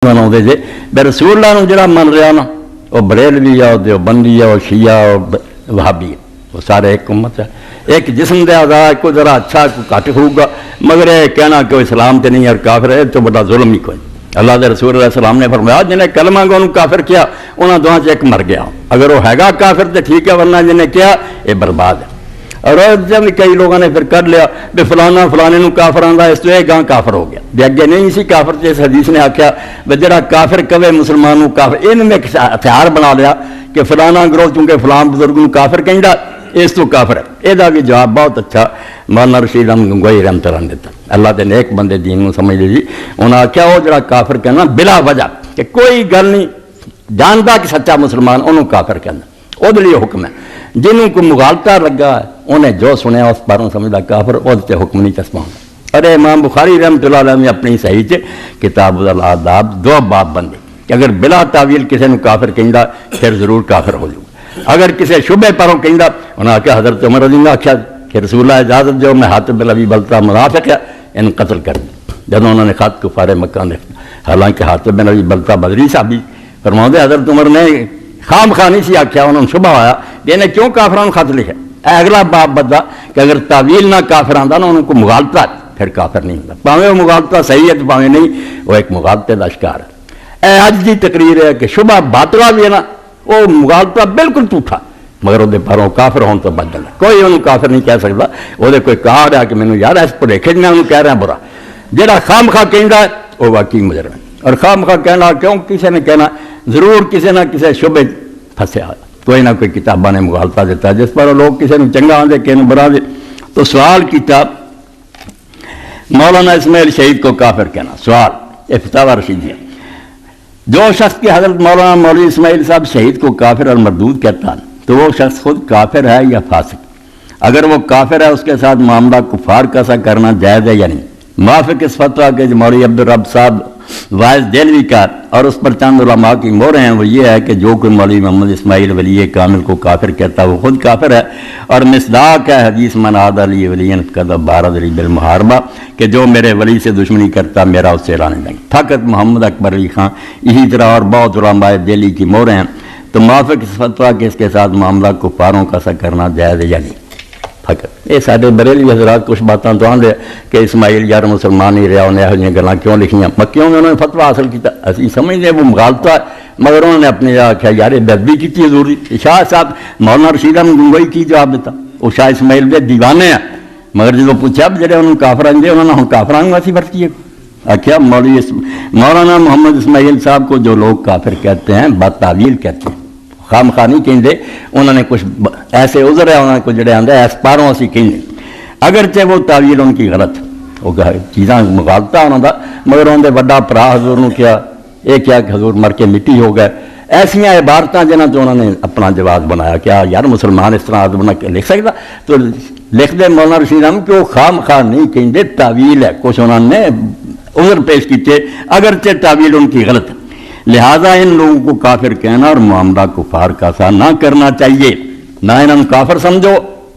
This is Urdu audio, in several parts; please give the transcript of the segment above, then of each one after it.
منا جے بے رسول اللہ نو جڑا من رہا نا وہ بریلوی ہے، دیوبندی ہے، وہ شیعہ اور وہابی ہے، وہ سارے ایک امت ہے، ایک جسم دے اعضاء کو ذرا اچھا کو گھٹ ہوگا، مگر یہ کہنا کہ وہ اسلام تے نہیں اور کافر ہے تو بڑا ظلم ہی کوئی۔ اللہ دے رسول علیہ السلام نے فرمایا جنہیں کلمہ کو انہوں کافر کیا انہوں دونوں سے ایک مر گیا، اگر وہ ہے گا کافر تو ٹھیک ہے، ورنہ جنہیں کیا یہ برباد ہے۔ اور جب کئی لوگوں نے پھر کر لیا بے فلانا فلانے نو کافر آندا اس تو یہ گاں کافر ہو گیا، بے اگے نہیں اسی کافر جس حدیث نے آخیا بے جڑا کافر کہے مسلمان نو کافر، ان میں ایک ہتھیار بنا لیا کہ فلانا گروہ چونکہ فلان بزرگ نو کافر کہندا اس تو کافر ہے۔ یہ بھی جواب بہت اچھا مولانا رشید احمد گنگوئی رحمۃ اللہ علیہ نے دیتا، اللہ دے نیک بندے دین نو سمجھ لیجیے، انہوں نے آخیا وہ جڑا کافر کہنا بلا وجہ کہ کوئی گل نہیں جانتا کہ سچا مسلمان انہوں کافر کہنا، وہ لیے حکم ہے، جنہوں کو مغالطہ لگا انہیں جو سنیا اس پاروں سمجھتا کافر وہ حکم نہیں چسپا ہوتا۔ ارے امام بخاری رحمۃ اللہ علیہ نے اپنی صحیح سے کتاب الآداب 2 باب بندے کہ اگر بلا تعویل کسی نے کافر کہندا پھر ضرور کافر ہو جائے، اگر کسی شبے پروں کہندا انہوں نے آخیا حضرت عمر رضی اللہ آخیا کہ رسول اللہ اجازت جو میں حاتب بن ابی بلتہ منافق ہے ان قتل کر دیا، جب انہوں نے خط کفار مکہ نے، حالانکہ حاتب بن ابی بلتہ بدری صحابی، فرماتے حضرت عمر نے خام خانی سی آخیا، انہوں نے شبہ آیا کہ انہیں کیوں کافران خط لکھا، اگلا باب بدلا کہ اگر تعویل نہ کافر آندا نا انہوں کو مغالطہ پھر کافر نہیں ہوتا، پاویں وہ مغالطہ صحیح ہے تو پاویں نہیں، وہ ایک مغالطے کا شکار ہے۔ اے اج دی تقریر ہے کہ شبہ باطلا بھی ہے نا وہ مغالطہ بالکل جھوٹا، مگر وہ پروں کافر ہون تو بدل ہے، کوئی انہوں کافر نہیں کہہ سکتا، وہ کوئی کہا رہا کہ مینوں یار اس بھلیکے میں انہوں کہہ رہا برا، جہاں خام خواہ کہندا ہے وہ واقعی مجرم ہے، اور خام خواہ کہنا کیوں کسی نے کہنا ضرور کسی نہ کسی شبے پھنسیا، کوئی نہ کوئی کتاباں نے مغالطہ دیتا جس پر لوگ کسی نے چنگا آدھے کسی نے برا دے۔ تو سوال کتاب مولانا اسماعیل شہید کو کافر کہنا، سوال یہ فتاوی رشیدیہ، جو شخص کی حضرت مولانا مولوی اسماعیل صاحب شہید کو کافر اور مردود کہتا ہے تو وہ شخص خود کافر ہے یا فاسق؟ اگر وہ کافر ہے اس کے ساتھ معاملہ کفار کا سا کرنا جائز ہے یا نہیں؟ موافق اس فتویٰ کے جو مولوی عبدالرب صاحب وائز دہلوی کا اور اس پر چند علماء کی مہریں ہیں وہ یہ ہے کہ جو کوئی مولوی محمد اسماعیل ولی کامل کو کافر کہتا ہے وہ خود کافر ہے، اور مصداق ہے حدیث من عاد علی ولی فقد بارز علی بالمحاربہ کہ جو میرے ولی سے دشمنی کرتا میرا اس سے لانے دیں۔ فقط محمد اکبر علی خان اسی طرح اور بہت علماء دہلی کی مہریں ہیں۔ تو موافق اس فتویٰ کہ اس کے ساتھ معاملہ کفاروں کا سا کرنا جائز ہے یا نہیں؟ فقط یہ سارے بریلوی حضرات کچھ باتاں تو آدھے کہ اسماعیل یار مسلمان ہی رہا، انہیں یہ گلاں کیوں لکھیاں، مکیوں میں انہوں نے فتویٰ حاصل کیا، اسی سمجھتے وہ مغالطہ ہے، مگر انہوں نے اپنے آخیا یار یہ بے ادبی کی ضروری۔ شاہ صاحب مولانا رشید احمد گنگوئی کی جواب دیتا، وہ شاہ اسماعیل دے دیوانے ہیں، مگر جب پوچھا جڑے انہوں نے کافران دے انہوں نے ہم کافران ویسی برتی ہے، آخیا مولانا محمد اسماعیل صاحب کو جو لوگ کافر کہتے ہیں بتعویل کہتے ہیں، خام خانی کہیں انہوں نے کچھ ایسے عذر ہے انہوں نے کچھ جڑے آدھے ایس پاروں اسی کہیں اگرچہ وہ تعویل ان کی غلط وہ چیزاں مغالطہ انہوں کا، مگر انہوں نے وڈا پرا حضور نے کیا یہ کیا کہ حضور مر کے مٹی ہو گئے، ایسیاں عبارتیں جنہاں تو انہوں نے اپنا جواز بنایا کیا یار مسلمان اس طرح بنا کے لکھ سکتا، تو لکھ دے مولانا رشید احمد کہ وہ خام خواہ نہیں کہیں تعویل ہے، کچھ انہوں نے عذر پیش کیتے اگرچہ تعویل ان کی غلط ہے، لہذا ان لوگوں کو کافر کہنا اور معاملہ کفار کا سا نہ کرنا چاہیے، نہ انہوں کافر سمجھو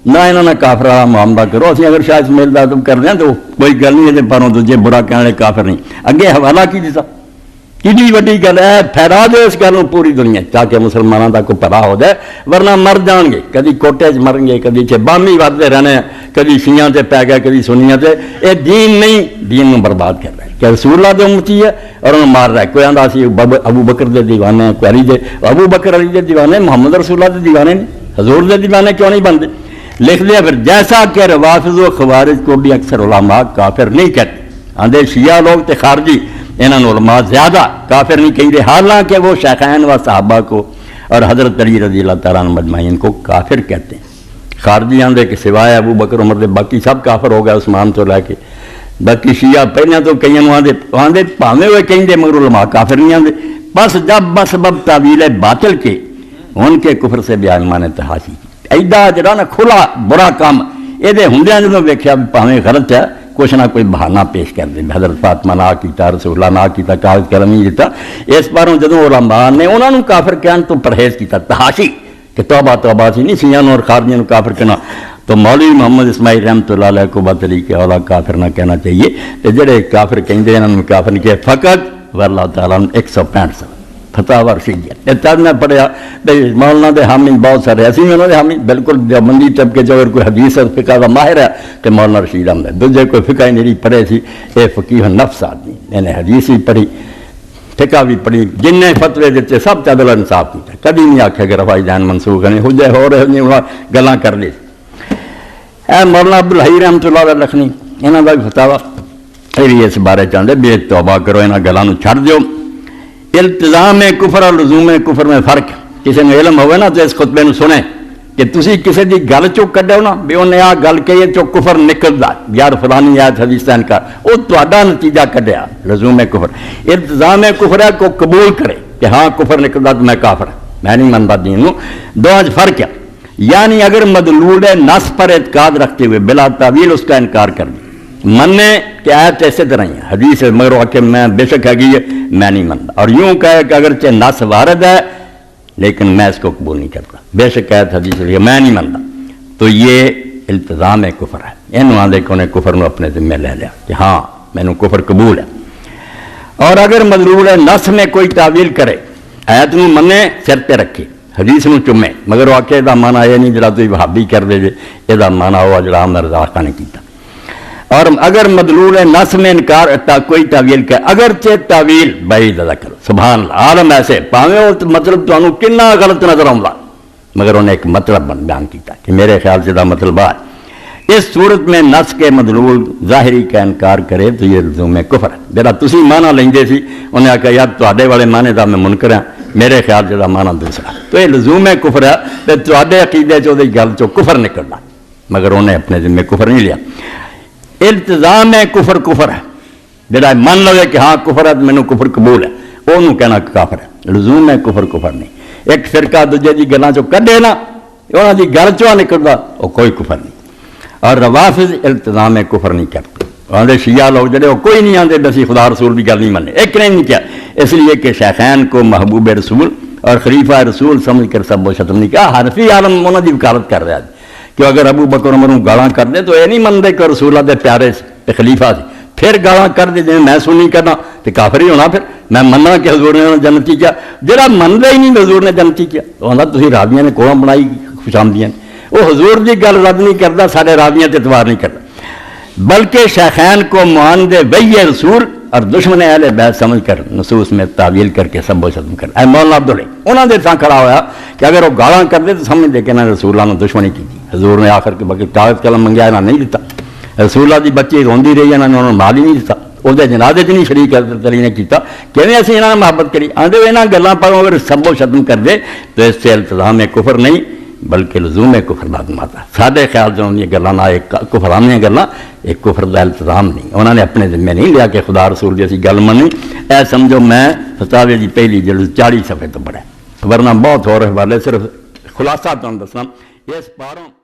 نہ انہوں نے کافر والا معاملہ کرو۔ اسی اگر شاہ اسماعیل دا تم کر رہے ہیں تو کوئی گل نہیں ہے پروں دوجے برا کہنے کافر نہیں، اگے حوالہ کی دیتا کیڈی وڈی گل ہے، پھیلا دو اس گل پوری دنیا تاکہ مسلمانوں کا کوئی پرا ہو جائے، ورنہ مر جان گے، کدی کوٹے چ مرن گے، کدی چ بامی وردے رہنے، کدی شیعہ تے پی گئے کدی سنیاں تے، یہ دین نہیں، دین کو برباد کر رہے ہیں کہ رسول اللہ دے امتی ہے اور انہوں مار رہا ہے، کوئی آندا سی ابو بکر دے دیوانے ہیں، کوئی علی دے، ابو بکر علی دے دیوانے، محمد رسول اللہ دے دیوانے نہیں، حضور دے دیوانے کیوں نہیں بنتے؟ لکھ دیا پھر جیسا کہ روافض و خوارج کو بھی اکثر علماء کافر نہیں کہتے، آندے شیعہ لوگ تے خارجی انہوں علماء زیادہ کافر نہیں کہیں رہے، حالانکہ وہ شیخین و صحابہ کو اور حضرت علی رضی اللہ تعالیٰ عنہ مجمعین کو کافر کہتے ہیں۔ خارجی آندے کہ سوائے ابو بکر عمر دے باقی سب کافر ہو گئے عثمان تو لے کے، باقی شیعہ پہلے تو کئی آندے پاویں ہوئے کہیں دے مگر علماء کافر نہیں آندے، بس جب بسبب تعویل باطل کے ان کے کفر سے بھی ایمان تحاشی ایڈا جڑا نا کھلا برا کام یہ ہندیاں جدوں ویکھیا بھی پاویں غلط ہے کچھ نہ کوئی بہانہ پیش کر دیں، حضرت فاطمہ نہ کیتا، رسول اللہ نہ کیتا، کاغذ قلم نہیں دیتا، اس باروں جدوں علماء نے انہوں نے کافر کہن تو پرہیز کیتا، تحاشی کہ توبہ توبہ سی نہیں شیعہ اور خارجیوں کو کافر کہنا، تو مولوی محمد اسماعیل رحمۃ اللہ علیہ کو بات علی کہ اولا کافر نہ کہنا چاہیے، تو جڑے کافر کہیں انہوں نے کافر نہیں کہے، فقط واللہ تعالیٰ 165 سال فتاوی رشیدیہ تب میں پڑھیا مولانا دے حامی بہت سارے ایسے انہوں نے حامی بالکل دیوبندی طبقے جو اگر کوئی حدیث اور فقہ کا ماہر ہے تو مولانا رشید احمد دوجے کوئی فقہ نہیں پڑھے سی اے فقیہ نفس آدمی میں نے حدیث بھی پڑھی فقہ بھی پڑھی جن نے فتوے دیتے سب عدل انصاف کیتا کبھی نہیں آکھے کہ رفائی جان منسوخ نہیں ہو جائے ہو رہے نہیں گلاں کر لی اے مولانا عبدالحی رحمۃ اللہ علیہ لکھنی انہوں کا بھی فتاوی یہ اس بارے چاہتے بھی توبہ کرو انہاں گلاں نو چھڑ دیو التزام کفر اور لزوم کفر میں فرق کسی نے علم ہوئے نا تو اس خطبے نو سنے کہ تسی کسی دی گل چو کڈو نا بھی انہیں آ گل کہیے چو کفر نکلدا یار فلانی آیت حدیث کا انکار وہ تہاڈا نتیجہ کڈیا لزوم کفر التزام کفر ہے کو قبول کرے کہ ہاں کفر نکلدا تو میں کافر میں نہیں منتا دین نو دو فرق ہے یعنی اگر مدلول نص پر اعتقاد رکھتے ہوئے بلا تعویل اس کا انکار کر دیں مننے کہ آیت ایسے طرح ہی ہے حدیث مگر کہ میں بے شک ہے کہ میں نہیں منتا اور یوں کہے کہ اگرچہ نص وارد ہے لیکن میں اس کو قبول نہیں کرتا بے شک آیت حدیث ہے میں نہیں منتا تو یہ التزام کفر ہے انہوں آدھے کہ انہیں کفر نو اپنے ذمہ لے لیا کہ ہاں میں نے کفر قبول ہے اور اگر مدلول نص میں کوئی تعویل کرے آیت نو منے سر پہ رکھے حدیث نو چومے مگر وہ آکے یہ مانا یہ نہیں جڑا تھی وہابی کر دے جے یہ مانا ہوا جڑا ہم نے رضاقہ نہیں کیتا اور اگر مدلول نص میں انکار کوئی تعویل کرے اگرچہ تعویل بعید ذکر سبحان اللہ عالم ایسے پاویں وہ مطلب تو انہوں کنا غلط نظر آؤں مگر انہیں ایک مطلب بیان کیتا کہ میرے خیال سے دا مطلب ہے اس صورت میں نص کے مدلول ظاہری کا انکار کرے تو یہ لزوم کفر ہے جڑا تسی مانا لیندے سی انہیں آکھا یار تواڈے والے مانے دا میں منکر ہاں میرے خیال سے دا مانا دوسرا تو یہ لزوم کفر ہے تے تواڈے عقیدے چ دی گل چوں کفر نکلدا مگر انہیں اپنے ذمہ کفر نہیں لیا التزام کفر کفر ہے جڑا من لگے کہ ہاں کفر ہے مینوں کفر قبول ہے انہوں کہنا کافر ہے لزوم کفر کفر نہیں ایک فرقہ دوجے دی گلاں چوں کڈے نا انہاں دی گل چوں نکلدا وہ کوئی کفر نہیں اور روافض التزام کفر نہیں کرتے آدھے شیعہ لوگ جڑے وہ کوئی نہیں آتے بسی خدا رسول کی گل نہیں مننے ایک نے نہیں کیا اس لیے کہ شیخین کو محبوب رسول اور خلیفہ رسول سمجھ کر سب و شتم نہیں کیا حنفی عالم انہوں کی وکالت کر رہا ہے کہ اگر ابو بکر عمر گالاں کر دے تو یہ نہیں منتے کہ رسول اللہ دے پیارے سے خلیفہ سے پھر گالاں کر دے جی میں سنی کرنا تو کافر ہی ہونا پھر میں مننا کہ حضور نے جنتی کیا جڑا منتا ہی نہیں حضور نے جنتی کیا تو آتا تھی راویاں نے کوڑا بنائی خوش آمدیاں وہ حضور کی گل رد نہیں کرتا سارے راویاں تے اعتبار نہیں کرتا بلکہ شیخین کو معاند وحی رسول اور دشمن اہل بیت سمجھ کر نصوص میں تعویل کر کے سب و ختم کر اے مولانا عبداللہ انہوں نے تھا کھڑا ہوا کہ اگر وہ گالاں کر دے تو سمجھ دے کہ انہوں نے رسول اللہ نے دشمنی کی تھی حضور نے آخر کے بغیر کاغذ قلم منگیا انہوں نے نہیں دیتا رسول اللہ کی بچی روندی رہی انہوں نے انہوں نے مال ہی نہیں دیتا وہ جنازے نہیں شریک علی نے کیتا کہ اسی انہوں نے محبت کری آدھے یہاں گلاں پر اگر سب و ختم کر دے تو اس سے التزام کفر نہیں بلکہ لزوم کفر لازم آتا ہے سارے خیال سے یہ گلاں نہ ایک کفرانیاں گلاں ایک کفر کا التزام نہیں انہوں نے اپنے ذمہ نہیں لیا کہ خدا رسول جیسی گل منی اے سمجھو میں فتاوی دی پہلی جلد 40 صفحے تو پڑھے ورنہ بہت اور حوالے صرف خلاصہ تمہیں دسنا اس پاروں